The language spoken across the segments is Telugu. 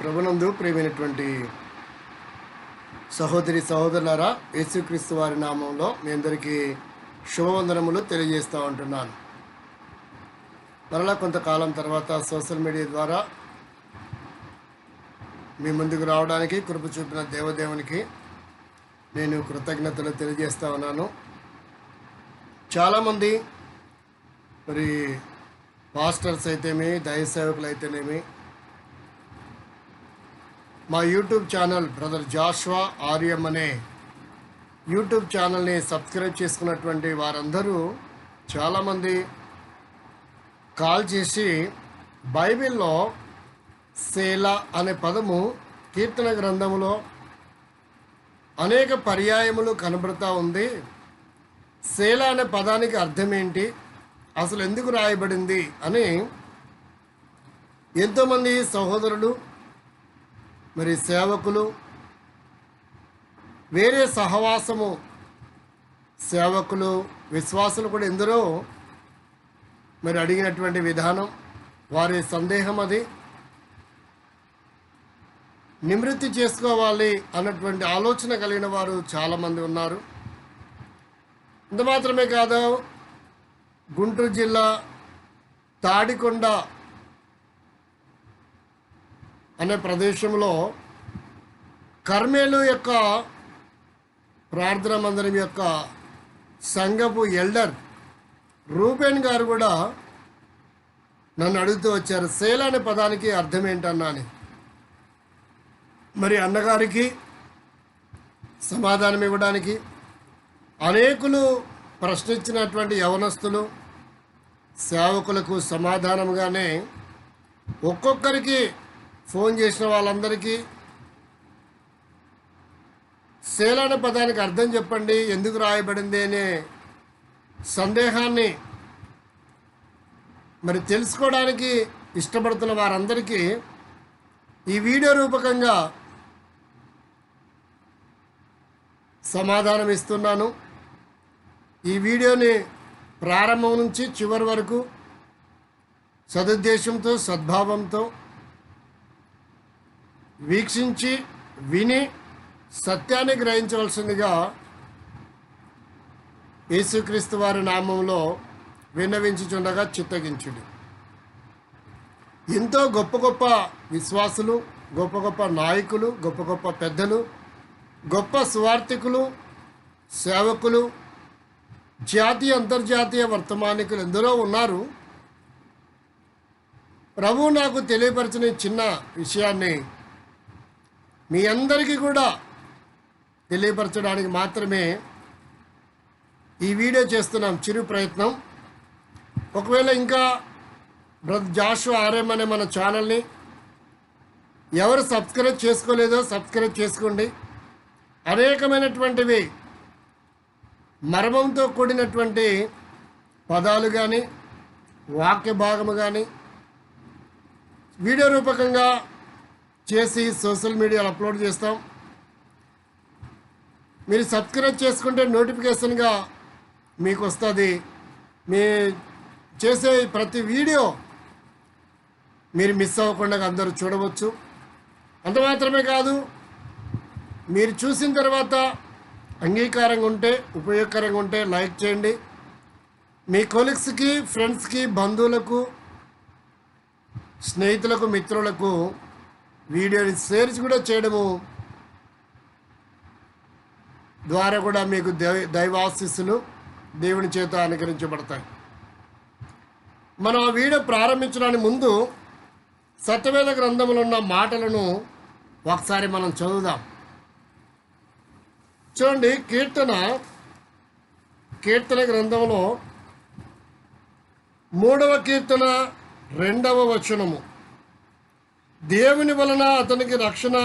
ప్రభునందు ప్రియమైనటువంటి సహోదరి సహోదరులారా, యేసుక్రీస్తు వారి నామంలో మీ అందరికీ శుభవందనములు తెలియజేస్తూ ఉంటున్నాను. మరలా కొంతకాలం తర్వాత సోషల్ మీడియా ద్వారా మీ ముందుకు రావడానికి కృప చూపిన దేవదేవునికి నేను కృతజ్ఞతలు తెలియజేస్తూ ఉన్నాను. చాలామంది మరి పాస్టర్స్ అయితేమి, దైవ సేవకులు అయితేనేమి మా యూట్యూబ్ ఛానల్ బ్రదర్ జాషువా ఆర్యం అనే యూట్యూబ్ ఛానల్ని సబ్స్క్రైబ్ చేసుకున్నటువంటి వారందరూ చాలామంది కాల్ చేసి బైబిల్లో సేలా అనే పదము కీర్తన గ్రంథములో అనేక పర్యాయములు కనబడుతూ ఉంది. సేలా అనే పదానికి అర్థం ఏంటి, అసలు ఎందుకు రాయబడింది అని ఎంతోమంది సహోదరులు, మరి సేవకులు, వేరే సహవాసము సేవకులు, విశ్వాసులు కూడా ఎందరో మరి అడిగినటువంటి విధానం, వారి సందేహం అది నివృత్తి చేసుకోవాలి అన్నటువంటి ఆలోచన కలిగిన వారు చాలామంది ఉన్నారు. ఇంత మాత్రమే కాదు, గుంటూరు జిల్లా తాడికొండ అనే ప్రదేశంలో కర్మేలు యొక్క ప్రార్థన మందిరం యొక్క సంఘపు ఎల్డర్ రూబెన్ గారు కూడా నన్ను అడుగుతూ వచ్చారు, సేల అనే పదానికి అర్థం ఏంటన్నా అని. మరి అన్నగారికి సమాధానం ఇవ్వడానికి అనేకులు ప్రశ్నించినటువంటి యవనస్తులు సేవకులకు సమాధానంగానే ఒక్కొక్కరికి ఫోన్ చేసిన వాళ్ళందరికీ సేల అనే పదానికి అర్థం చెప్పండి, ఎందుకు రాయబడింది అనే సందేహాన్ని మరి తెలుసుకోవడానికి ఇష్టపడుతున్న వారందరికీ ఈ వీడియో రూపకంగా సమాధానం ఇస్తున్నాను. ఈ వీడియోని ప్రారంభం నుంచి చివరి వరకు సదుద్దేశంతో, సద్భావంతో వీక్షించి విని సత్యాన్ని గ్రహించవలసిందిగా యేసుక్రీస్తు వారి నామంలో విన్నవించుచుండగా చిత్తగించుడి. ఎంతో గొప్ప గొప్ప విశ్వాసులు, గొప్ప గొప్ప నాయకులు, గొప్ప గొప్ప పెద్దలు, గొప్ప సువార్థికులు, సేవకులు, జాతీయ అంతర్జాతీయ వర్తమానికులు ఎందరో ఉన్నారు. ప్రభువు నాకు తెలియపరిచిన చిన్న విషయాన్ని మీ అందరికీ కూడా తెలియపరచడానికి మాత్రమే ఈ వీడియో చేస్తున్నాం, చిరు ప్రయత్నం. ఒకవేళ ఇంకా బ్రదర్ జాషువా ఆర్ఎం అనే మన ఛానల్ని ఎవరు సబ్స్క్రైబ్ చేసుకోలేదో సబ్స్క్రైబ్ చేసుకోండి. అనేకమైనటువంటివి మర్మంతో కూడినటువంటి పదాలు కానీ, వాక్య భాగము కానీ వీడియో రూపకంగా చేసి సోషల్ మీడియాలో అప్లోడ్ చేస్తాం. మీరు సబ్స్క్రైబ్ చేసుకుంటే నోటిఫికేషన్గా మీకు వస్తుంది. మీ చేసే ప్రతి వీడియో మీరు మిస్ అవ్వకుండా అందరూ చూడవచ్చు. అంత మాత్రమే కాదు, మీరు చూసిన తర్వాత అంగీకారంగా ఉంటే, ఉపయోగకరంగా ఉంటే లైక్ చేయండి. మీ కొలీగ్స్కి, ఫ్రెండ్స్కి, బంధువులకు, స్నేహితులకు, మిత్రులకు వీడియోని షేర్ కూడా చేయడము ద్వారా కూడా మీకు దైవాశీస్సులు దేవుని చేత అనుగ్రహించబడతాయి. మనం ఆ వీడియో ప్రారంభించడానికి ముందు సత్యవేద గ్రంథంలో ఉన్న మాటలను ఒకసారి మనం చదువుదాం. చూడండి, కీర్తన గ్రంథంలో 3వ కీర్తన 2వ వచనము, దేవుని వలన అతనికి రక్షణ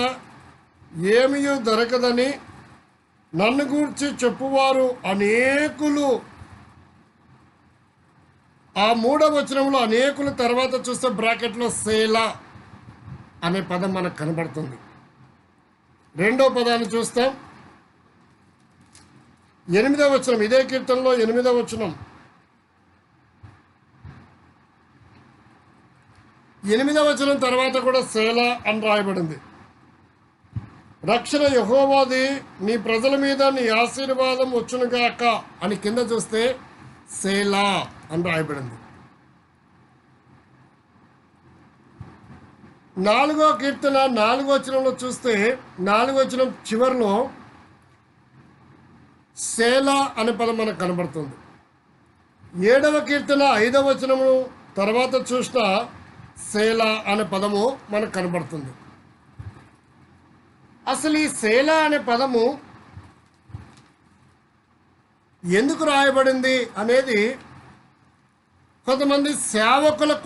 ఏమీ దొరకదని నన్ను గూర్చి చెప్పువారు అనేకులు. ఆ 3వ వచనంలో అనేకులు తర్వాత చూస్తే బ్రాకెట్లో సేలా అనే పదం మనకు కనబడుతుంది. 2వ పదాన్ని చూస్తాం, 8వ వచనం, ఇదే కీర్తనలో 8వ వచనం, 8వ వచనం తర్వాత కూడా సేలా అని రాయబడింది. రక్షణ యెహోవాది, నీ ప్రజల మీద నీ ఆశీర్వాదం వచ్చునుగాక అని కింద చూస్తే సేలా అని రాయబడింది. 4వ కీర్తన 4వ వచనంలో చూస్తే 4వ వచనం చివరిలో సేలా అనే పదం మనకు కనబడుతుంది. 7వ కీర్తన 5వ వచనము తర్వాత చూసిన సేలా అనే పదము మనకు కనబడుతుంది. అసలు ఈ సేలా అనే పదము ఎందుకు రాయబడింది అనేది కొంతమంది సేవకులకు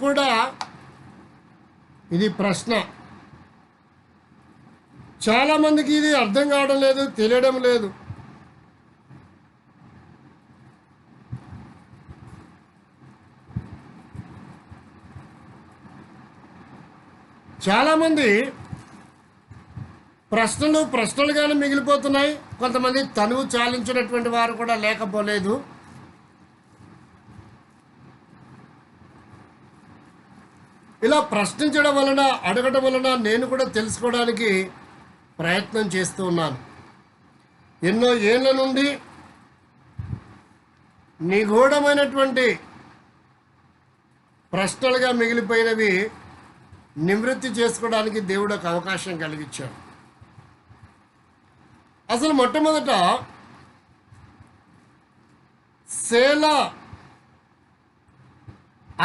కూడా ఇది ప్రశ్న. చాలామందికి ఇది అర్థం కావడం లేదు, తెలియడం లేదు. చాలామంది ప్రశ్నలుగానే మిగిలిపోతున్నాయి. కొంతమంది తనువు చాలించినటువంటి వారు కూడా లేకపోలేదు. ఇలా ప్రశ్నించడం వలన, అడగడం వలన నేను కూడా తెలుసుకోవడానికి ప్రయత్నం చేస్తూ ఉన్నాను. ఎన్నో ఏళ్ళ నుండి నిగూఢమైనటువంటి ప్రశ్నలుగా మిగిలిపోయినవి నివృత్తి చేసుకోవడానికి దేవుడు ఒక అవకాశం కలిగించాడు. అసలు మొట్టమొదట సేలా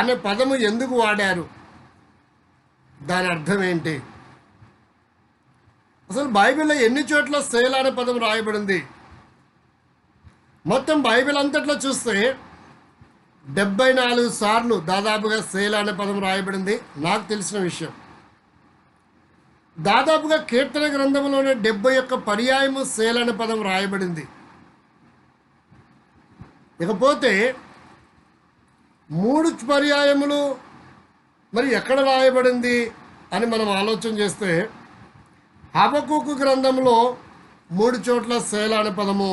అనే పదము ఎందుకు వాడారు, దాని అర్థం ఏంటి? అసలు బైబిల్లో ఎన్ని చోట్ల సేలా అనే పదం రాయబడింది? మొత్తం బైబిల్ అంతట్లో చూస్తే 74 సార్లు దాదాపుగా సేలా అనే పదం రాయబడింది, నాకు తెలిసిన విషయం. దాదాపుగా కీర్తన గ్రంథంలోనే 71 పర్యాయము సేలా అనే పదం రాయబడింది. ఇకపోతే 3 పర్యాయములు మరి ఎక్కడ రాయబడింది అని మనం ఆలోచన చేస్తే హబక్కూకు గ్రంథంలో 3 చోట్ల సేలా అనే పదము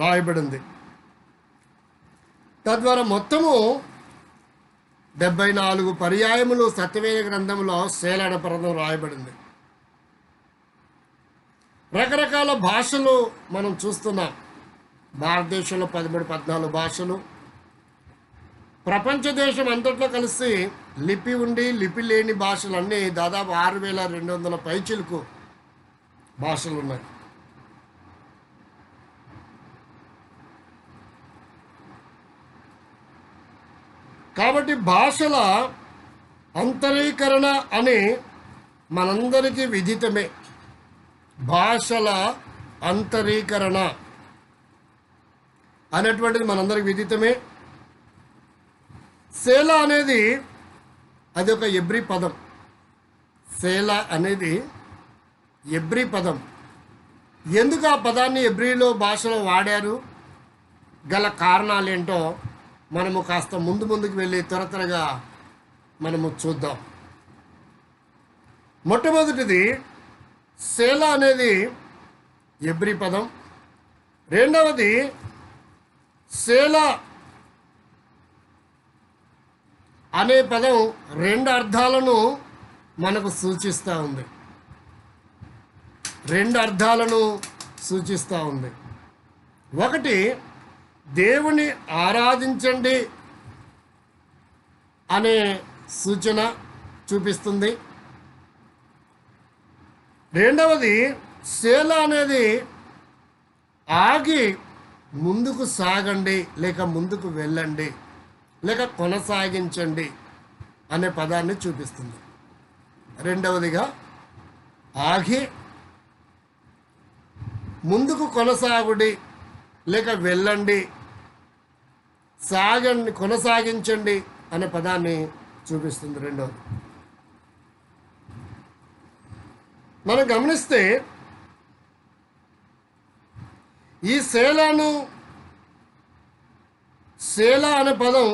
రాయబడింది. తద్వారా మొత్తము 74 పర్యాయములు సత్యవేద గ్రంథంలో సేలా అనే పదం రాయబడింది. రకరకాల భాషలు మనం చూస్తున్నాం. భారతదేశంలో 13-14 భాషలు, ప్రపంచ దేశం అంతట్లో కలిసి లిపి ఉండి లిపి లేని భాషలన్నీ దాదాపు 6200 పైచిలకు భాషలు ఉన్నాయి. కాబట్టి భాషల అంతరీకరణ అని మనందరికీ విదితమే. భాషల అంతరీకరణ అనేటువంటిది మనందరికి విదితమే. సేలా అనేది అది ఒక ఎబ్రీ పదం. సేలా అనేది ఎబ్రీ పదం. ఎందుకు ఆ పదాన్ని ఎబ్రీలో భాషలో వాడారు గల కారణాలు ఏంటో మనము కాస్త ముందుకు వెళ్ళి త్వరగా మనము చూద్దాం. మొట్టమొదటిది సేలా అనేది ఎబ్రీ పదం. రెండవది సేలా అనే పదం 2 అర్థాలను మనకు సూచిస్తూ ఉంది. 2 అర్థాలను సూచిస్తూ ఉంది. ఒకటి, దేవుని ఆరాధించండి అనే సూచన చూపిస్తుంది. రెండవది, సేలా అనేది ఆగి ముందుకు సాగండి, లేక ముందుకు వెళ్ళండి, లేక కొనసాగించండి అనే పదాన్ని చూపిస్తుంది. రెండవదిగా ఆగి ముందుకు కొనసాగుడి, లేక వెళ్ళండి, సాగండి, కొనసాగించండి అనే పదాన్ని చూపిస్తుంది. రెండవది మనం గమనిస్తే ఈ సేలా అనే పదం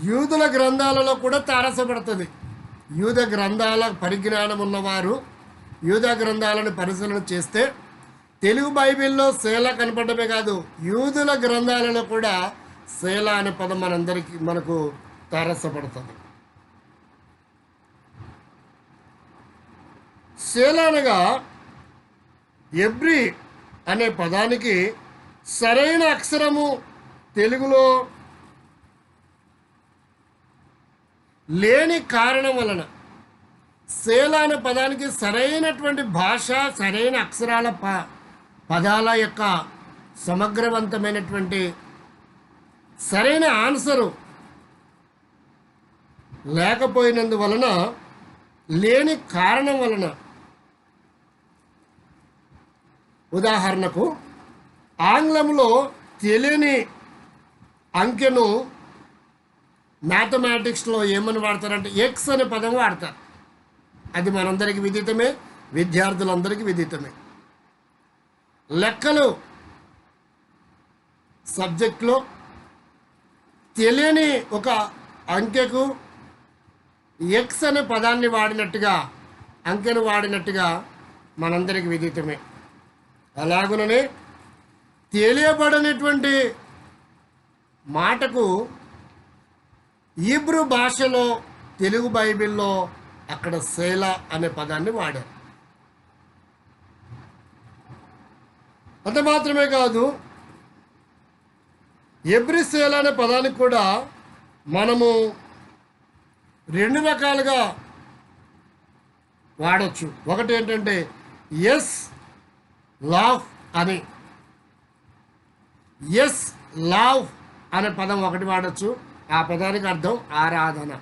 యూదుల గ్రంథాలలో కూడా తారసపడుతుంది. యూద గ్రంథాల పరిజ్ఞానం ఉన్నవారు యూద గ్రంథాలను పరిశీలన చేస్తే తెలుగు బైబిల్లో సేల కనపడమే కాదు, యూదుల గ్రంథాలలో కూడా సేల అనే పదం మనకు తారసపడుతుంది. సేల అనగా ఎబ్రి అనే పదానికి సరైన అక్షరము తెలుగులో లేని కారణం వలన, సేల అనే పదానికి సరైనటువంటి భాష, సరైన అక్షరాల పదాల యొక్క సమగ్రవంతమైనటువంటి సరైన ఆన్సరు లేకపోయినందువలన, లేని కారణం వలన, ఉదాహరణకు ఆంగ్లంలో తెలియని అంకెను మ్యాథమెటిక్స్లో ఏమని వాడతారంటే ఎక్స్ అనే పదం వాడతారు. అది మనందరికీ విదితమే, విద్యార్థులందరికీ విదితమే. లెక్కలు సబ్జెక్ట్లో తెలియని ఒక అంకెకు ఎక్స్ అనే పదాన్ని వాడినట్టుగా, అంకెను వాడినట్టుగా మనందరికీ విదితమే. అలాగుననే తెలియబడనటువంటి మాటకు హీబ్రూ భాషలో తెలుగు బైబిల్లో అక్కడ సేల అనే పదాన్ని వాడారు. అంత మాత్రమే కాదు, ఎబ్రి సేల అనే పదానికి కూడా మనము రెండు రకాలుగా వాడచ్చు. ఒకటి ఏంటంటే ఎస్ లావ్ అని, ఎస్ లావ్ అనే పదం ఒకటి వాడచ్చు. ఆ పదానికి అర్థం ఆరాధన.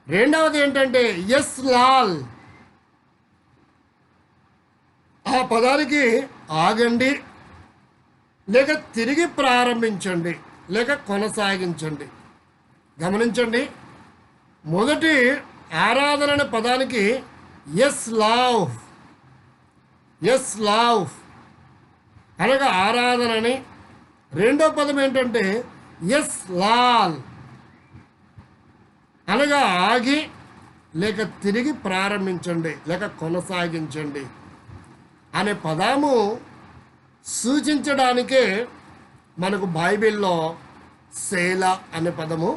రెండవది ఏంటంటే ఎస్ లాల్, ఆ పదానికి ఆగండి, లేక తిరిగి ప్రారంభించండి, లేక కొనసాగించండి. గమనించండి, మొదటి ఆరాధన అనే పదానికి ఎస్ లావ్, ఎస్ లావ్ అనగా ఆరాధన అని. రెండో పదం ఏంటంటే ఎస్ లాల్ అనగా ఆగి, లేక తిరిగి ప్రారంభించండి, లేక కొనసాగించండి అనే పదము సూచించడానికే మనకు బైబిల్లో సేల అనే పదము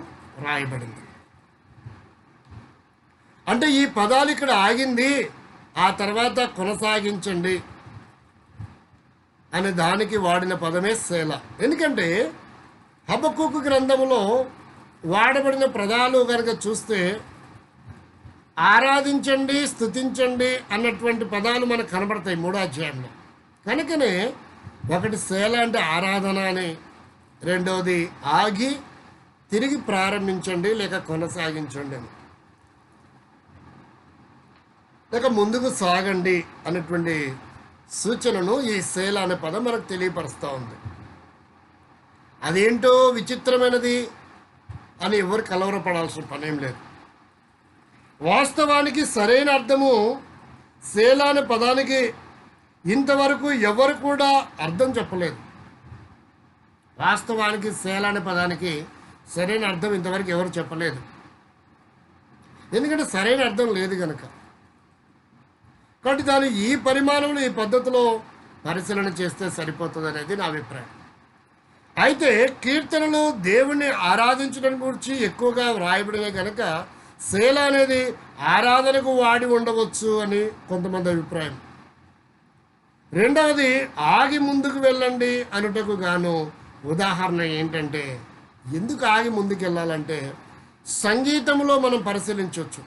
రాయబడింది. అంటే ఈ పదాలు ఇక్కడ ఆగింది, ఆ తర్వాత కొనసాగించండి అనే దానికి వాడిన పదమే సేల. ఎందుకంటే హబక్కూకు గ్రంథములో వాడబడిన పదాలు కనుక చూస్తే ఆరాధించండి, స్తుతించండి అన్నటువంటి పదాలు మనకు కనబడతాయి 3వ అధ్యాయంలో. కనుకనే ఒకటి సేల అంటే ఆరాధన అని, రెండవది ఆగి తిరిగి ప్రారంభించండి లేక కొనసాగించండి అని, లేక ముందుకు సాగండి అనేటువంటి సూచనను ఈ సేల అనే పదం మనకు తెలియపరుస్తూ ఉంది. అదేంటో విచిత్రమైనది అని ఎవరు కలవరపడాల్సిన పనేం లేదు. వాస్తవానికి సరైన అర్థము సేల అనే పదానికి ఇంతవరకు ఎవరు కూడా అర్థం చెప్పలేదు. వాస్తవానికి సేల అనే పదానికి సరైన అర్థం ఇంతవరకు ఎవరు చెప్పలేదు. ఎందుకంటే సరైన అర్థం లేదు కనుక. కాబట్టి దాన్ని ఈ పరిమాణంలో, ఈ పద్ధతిలో పరిశీలన చేస్తే సరిపోతుంది అనేది నా అభిప్రాయం. అయితే కీర్తనలు దేవుణ్ణి ఆరాధించడం గురించి ఎక్కువగా వ్రాయబడినాయి కనుక సేల అనేది ఆరాధనకు వాడి ఉండవచ్చు అని కొంతమంది అభిప్రాయం. రెండవది ఆగి ముందుకు వెళ్ళండి అనుటకు గాను ఉదాహరణ ఏంటంటే, ఎందుకు ఆగి ముందుకు వెళ్ళాలంటే సంగీతంలో మనం పరిశీలించవచ్చు.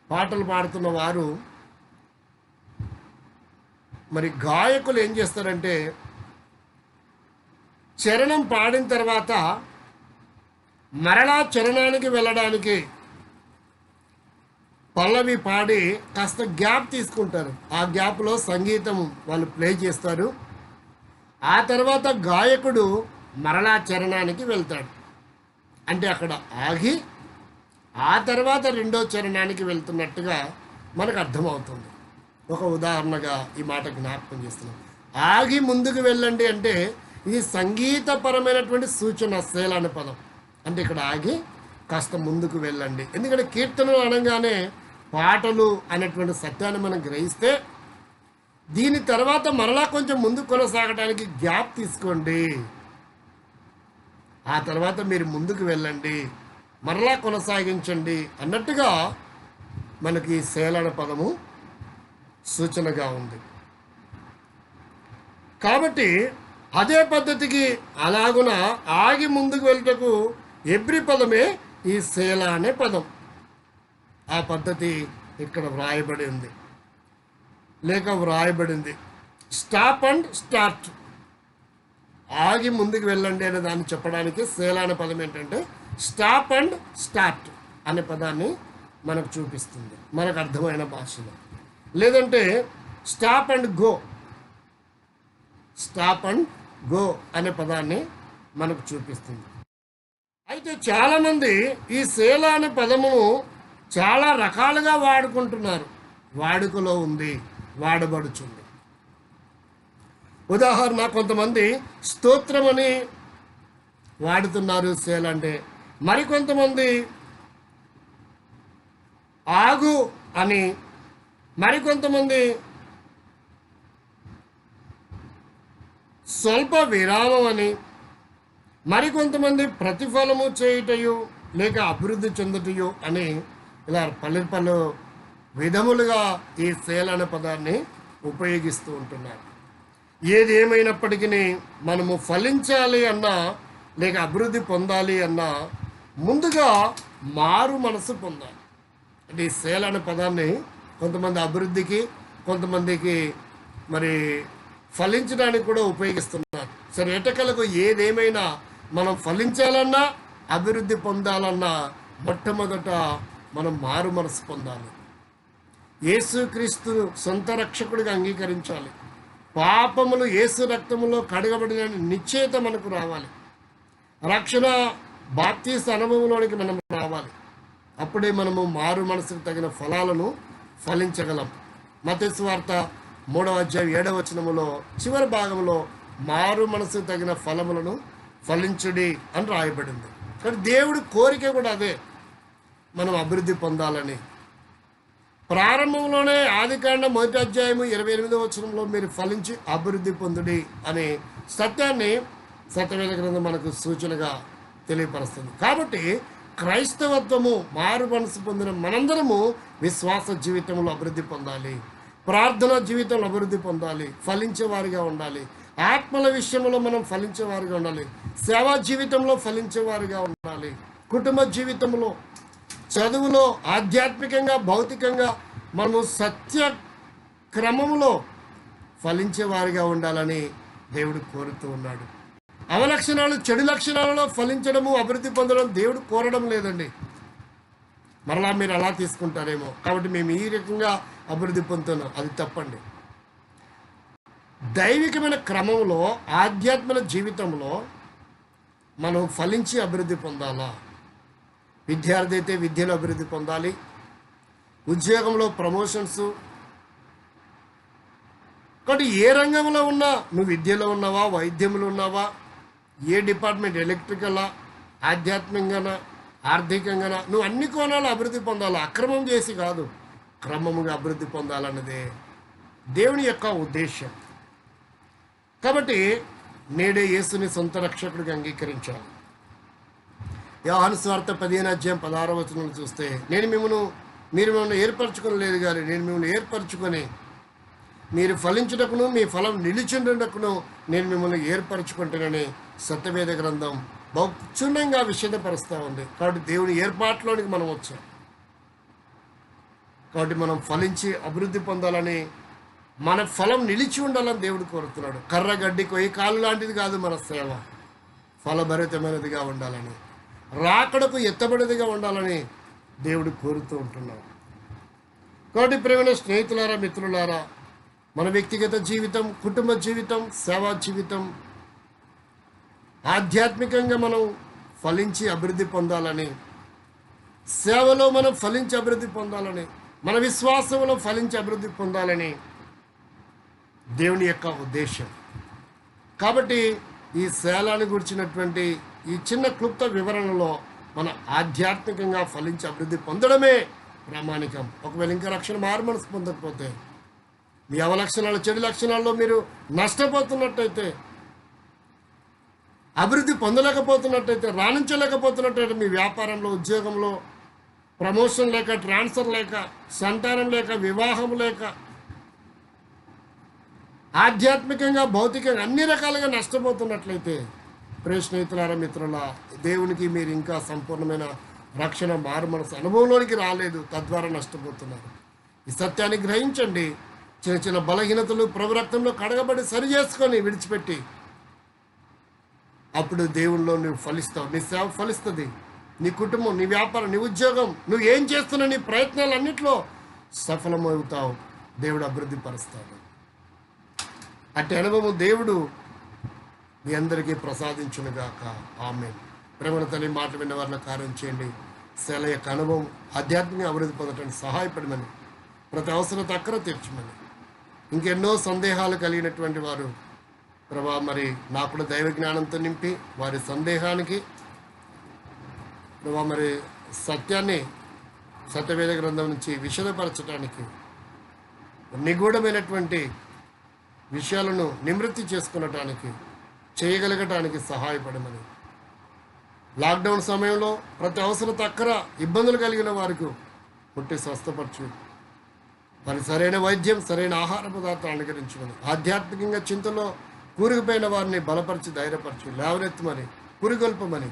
పాటలు పాడుతున్న వారు, మరి గాయకులు ఏం చేస్తారంటే చరణం పాడిన తర్వాత మరలా చరణానికి వెళ్ళడానికి పల్లవి పాడి కాస్త గ్యాప్ తీసుకుంటారు. ఆ గ్యాప్లో సంగీతం వాళ్ళు ప్లే చేస్తారు. ఆ తర్వాత గాయకుడు మరలా చరణానికి వెళ్తాడు. అంటే అక్కడ ఆగి ఆ తర్వాత రెండో చరణానికి వెళ్తున్నట్టుగా మనకు అర్థమవుతుంది. ఒక ఉదాహరణగా ఈ మాట జ్ఞాపకం చేస్తున్నాం. ఆగి ముందుకు వెళ్ళండి అంటే ఇది సంగీతపరమైనటువంటి సూచన సేల అనే పదం. అంటే ఇక్కడ ఆగి కాస్త ముందుకు వెళ్ళండి. ఎందుకంటే కీర్తనలు అనగానే పాటలు అనేటువంటి సత్యాన్ని మనం గ్రహిస్తే దీని తర్వాత మరలా కొంచెం ముందు కొనసాగడానికి గ్యాప్ తీసుకోండి. ఆ తర్వాత మీరు ముందుకు వెళ్ళండి, మరలా కొనసాగించండి అన్నట్టుగా మనకి సేల అనే పదము సూచనగా ఉంది. కాబట్టి అదే పద్ధతికి అలాగున ఆగి ముందుకు వెళ్ళటకు ఎబ్రి పదమే ఈ సేల అనే పదం. ఆ పద్ధతి ఇక్కడ వ్రాయబడింది స్టాప్ అండ్ స్టార్ట్, ఆగి ముందుకు వెళ్ళండి అనే దాన్ని చెప్పడానికి సేల అనే పదం ఏంటంటే స్టాప్ అండ్ స్టార్ట్ అనే పదాన్ని మనకు చూపిస్తుంది మనకు అర్థమైన భాషలో. లేదంటే స్టాప్ అండ్ గో అనే పదాన్ని మనకు చూపిస్తుంది. అయితే చాలామంది ఈ సేల అనే పదమును చాలా రకాలుగా వాడుకుంటున్నారు, వాడుకలో ఉంది, వాడబడుచుంది. ఉదాహరణ, కొంతమంది స్తోత్రం అని వాడుతున్నారు సేల అంటే, మరికొంతమంది ఆగు అని, మరికొంతమంది స్వల్ప విరామం అని, మరికొంతమంది ప్రతిఫలము చేయుటయు లేక అభివృద్ధి చెందుటయు అని, ఇలా పలు విధములుగా ఈ సేల అనే పదాన్ని ఉపయోగిస్తూ ఉంటున్నారు. ఏది ఏమైనప్పటికీ మనము ఫలించాలి అన్నా లేక అభివృద్ధి పొందాలి అన్నా ముందుగా మారు మనసు పొందాలి. అంటే ఈ సేల అనే పదాన్ని కొంతమంది అభివృద్ధికి, కొంతమందికి మరి ఫలించడానికి కూడా ఉపయోగిస్తున్నారు. సరే, ఎటకలకు ఏదేమైనా మనం ఫలించాలన్నా అభివృద్ధి పొందాలన్నా మొట్టమొదట మనం మారు మనసు పొందాలి. యేసుక్రీస్తు సొంత రక్షకుడిగా అంగీకరించాలి. పాపములు యేసు రక్తములో కడగబడిన నిశ్చయత మనకు రావాలి. రక్షణ బాప్తీసు అనుభవంలోనికి మనం రావాలి. అప్పుడే మనము మారు మనసుకు తగిన ఫలాలను ఫలించగలం. మత్తయి సువార్త 3వ అధ్యాయం 7వ వచనములో చివరి భాగంలో మారు మనసుకు తగిన ఫలములను ఫలించుడి అని రాయబడింది. కానీ దేవుడి కోరిక కూడా అదే, మనం అభివృద్ధి పొందాలని. ప్రారంభంలోనే ఆదికాండం 1వ అధ్యాయము 28వ వచనంలో మీరు ఫలించి అభివృద్ధి పొందుడి అనే సత్యాన్ని సత్యవేద గ్రంథం మనకు సూచనగా తెలియపరుస్తుంది. కాబట్టి క్రైస్తవత్వము, మారు మనసు పొందిన మనందరము విశ్వాస జీవితంలో అభివృద్ధి పొందాలి, ప్రార్థన జీవితంలో అభివృద్ధి పొందాలి, ఫలించేవారిగా ఉండాలి. ఆత్మల విషయంలో మనం ఫలించేవారిగా ఉండాలి, సేవా జీవితంలో ఫలించేవారిగా ఉండాలి, కుటుంబ జీవితంలో, చదువులో, ఆధ్యాత్మికంగా, భౌతికంగా మనము సత్య క్రమంలో ఫలించేవారిగా ఉండాలని దేవుడు కోరుతూ ఉన్నాడు. అవలక్షణాలు, చెడు లక్షణాలలో ఫలించడము, అభివృద్ధి పొందడం దేవుడు కోరడం లేదండి. మరలా మీరు అలా తీసుకుంటారేమో, కాబట్టి మేము ఈ రకంగా అభివృద్ధి పొందుతున్నాం, అది తప్పండి. దైవికమైన క్రమంలో, ఆధ్యాత్మిక జీవితంలో మనం ఫలించి అభివృద్ధి పొందాలా. విద్యార్థి అయితే విద్యలో అభివృద్ధి పొందాలి, ఉద్యోగంలో ప్రమోషన్స్. కాబట్టి ఏ రంగంలో ఉన్నా, నువ్వు విద్యలో ఉన్నావా, వైద్యంలో ఉన్నావా, ఏ డిపార్ట్మెంట్, ఎలక్ట్రికలా, ఆధ్యాత్మికంగానా, ఆర్థికంగానా, నువ్వు అన్ని కోణాలు అభివృద్ధి పొందాలి. అక్రమం చేసి కాదు, క్రమముగా అభివృద్ధి పొందాలన్నదే దేవుని యొక్క ఉద్దేశం. కాబట్టి నేడే యేసుని సొంత రక్షకుడిగా అంగీకరించాలి. యోహాను సువార్త 15వ అధ్యాయం 16వ వచనం చూస్తే, మీరు మిమ్మల్ని ఏర్పరచుకొని లేదు కానీ నేను మిమ్మల్ని ఏర్పరచుకొని మీరు ఫలించుటకును మీ ఫలం నిలిచిండుటకును నేను మిమ్మల్ని ఏర్పరచుకుంటానని సత్యవేద గ్రంథం బహుక్షుణ్ణంగా విషదపరుస్తూ ఉంది. కాబట్టి దేవుని ఏర్పాట్లోనికి మనం వచ్చాం. కాబట్టి మనం ఫలించి అభివృద్ధి పొందాలని, మన ఫలం నిలిచి ఉండాలని దేవుడు కోరుతున్నాడు. కర్ర గడ్డి కొయ్యి కాలు లాంటిది కాదు మన సేవ, ఫలభరితమైనదిగా ఉండాలని, రాకడకు ఎత్తబడిదిగా ఉండాలని దేవుడు కోరుతూ ఉంటున్నాడు. కాబట్టి ప్రియమైన స్నేహితులారా, మిత్రులారా, మన వ్యక్తిగత జీవితం, కుటుంబ జీవితం, సేవా జీవితం, ఆధ్యాత్మికంగా మనం ఫలించి అభివృద్ధి పొందాలని, సేవలో మనం ఫలించి అభివృద్ధి పొందాలని, మన విశ్వాసంలో ఫలించి అభివృద్ధి పొందాలని దేవుని యొక్క ఉద్దేశం. కాబట్టి ఈ సేలాన్ని గురించినటువంటి ఈ చిన్న క్లుప్త వివరణలో మన ఆధ్యాత్మికంగా ఫలించి అభివృద్ధి పొందడమే ప్రామాణికం. ఒకవేళ ఇంకా రక్షణ మారు మనసు పొందకపోతే మీ అవలక్షణాలు, చెడు లక్షణాల్లో మీరు నష్టపోతున్నట్టయితే, అభివృద్ధి పొందలేకపోతున్నట్టయితే, రాణించలేకపోతున్నట్టయితే, మీ వ్యాపారంలో, ఉద్యోగంలో ప్రమోషన్ లేక, ట్రాన్స్ఫర్ లేక, సంతానం లేక, వివాహం లేక, ఆధ్యాత్మికంగా, భౌతికంగా అన్ని రకాలుగా నష్టపోతున్నట్లయితే, ప్రియ స్నేహితులారా, మిత్రుల, దేవునికి మీరు ఇంకా సంపూర్ణమైన రక్షణ, మారు మనసు అనుభవంలోనికి రాలేదు, తద్వారా నష్టపోతున్నారు. ఈ సత్యాన్ని గ్రహించండి. చిన్న చిన్న బలహీనతలు ప్రభు రక్తంలో కడగబడి సరి చేసుకొని విడిచిపెట్టి, అప్పుడు దేవుళ్ళలో నువ్వు ఫలిస్తావు. నీ సేవ ఫలిస్తుంది. నీ కుటుంబం, నీ వ్యాపారం, నీ ఉద్యోగం, నువ్వు ఏం చేస్తున్నా నీ ప్రయత్నాలన్నింటిలో సఫలమవుతావు. దేవుడు అభివృద్ధి పరుస్తాడు. అట్టి అనుభవం దేవుడు మీ అందరికీ ప్రసాదించునుగాక. ఆమేన్. ప్రేమల తల్లి మాట విన్న వారిని కార్యం చేయండి. శైల యొక్క అనుభవం ఆధ్యాత్మిక అభివృద్ధి పొందడానికి సహాయపడమని, ప్రతి అవసరత అక్కర తీర్చమని, ఇంకెన్నో సందేహాలు కలిగినటువంటి వారు ప్రభా మరి నాకు కూడా దైవ జ్ఞానంతో నింపి వారి సందేహానికి ప్రభా మరి సత్యాన్ని సత్యవేద గ్రంథం నుంచి విషదపరచడానికి, నిగూఢమైనటువంటి విషయాలను నివృత్తి చేసుకునటానికి, చేయగలగటానికి సహాయపడమని, లాక్డౌన్ సమయంలో ప్రతి అవసరత అక్కర ఇబ్బందులు కలిగిన వారికి పుట్టి స్వస్థపరచు, మరి సరైన వైద్యం, సరైన ఆహార పదార్థాలను అనుకరించమని, ఆధ్యాత్మికంగా చింతలో కూరుకుపోయిన వారిని బలపరిచి, ధైర్యపరచు, లేవనెత్తమని, పురిగొల్పమని,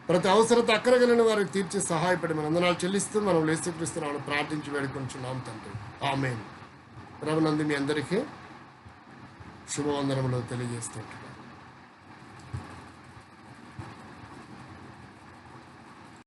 ప్రతి అవసరత అక్కర కలిగిన వారికి తీర్చి సహాయపడమని వందనాలు చెల్లిస్తూ మనం యేసుక్రీస్తునామమున ప్రార్థించి వేడుకొంచున్నాం తండ్రి. ఆమేన్. ప్రభునందు మీ అందరికీ శుభవందనములు తెలియజేస్తుంటాం.